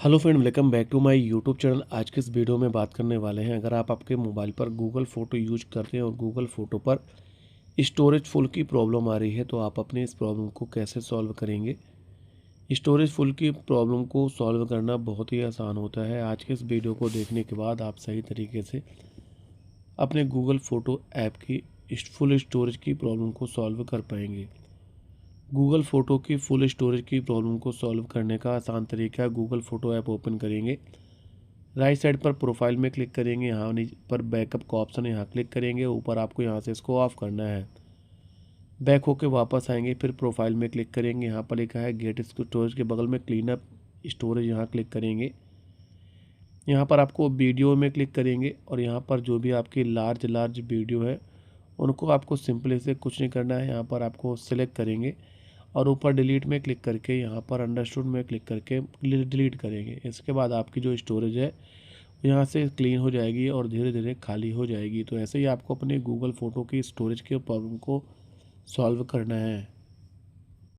Hello friend, welcome back to my YouTube channel. आज के इस वीडियो में बात करने वाले हैं, अगर आप आपके मोबाइल पर गूगल फ़ोटो यूज करते हैं और गूगल फ़ोटो पर स्टोरेज फुल की प्रॉब्लम आ रही है तो आप अपने इस प्रॉब्लम को कैसे सॉल्व करेंगे। स्टोरेज फुल की प्रॉब्लम को सॉल्व करना बहुत ही आसान होता है। आज के इस वीडियो को देखने के बाद आप सही तरीके से अपने गूगल फ़ोटो ऐप की फुल स्टोरेज की प्रॉब्लम को सॉल्व कर पाएंगे। गूगल फ़ोटो की फुल स्टोरेज की प्रॉब्लम को सॉल्व करने का आसान तरीका है, गूगल फ़ोटो ऐप ओपन करेंगे, राइट साइड पर प्रोफाइल में क्लिक करेंगे, यहाँ नीचे पर बैकअप का ऑप्शन है, यहाँ क्लिक करेंगे। ऊपर आपको यहाँ से इसको ऑफ करना है। बैक होके वापस आएंगे, फिर प्रोफाइल में क्लिक करेंगे, यहाँ पर लिखा है गेट स्टोरेज के बगल में क्लीन अप स्टोरेज, यहाँ क्लिक करेंगे। यहाँ पर आपको वीडियो में क्लिक करेंगे और यहाँ पर जो भी आपकी लार्ज वीडियो है उनको आपको सिंपली से कुछ नहीं करना है, यहाँ पर आपको सिलेक्ट करेंगे और ऊपर डिलीट में क्लिक करके यहाँ पर अंडरस्टूड में क्लिक करके डिलीट करेंगे। इसके बाद आपकी जो स्टोरेज है यहाँ से क्लीन हो जाएगी और धीरे धीरे खाली हो जाएगी। तो ऐसे ही आपको अपने गूगल फ़ोटो की स्टोरेज के प्रॉब्लम को सॉल्व करना है।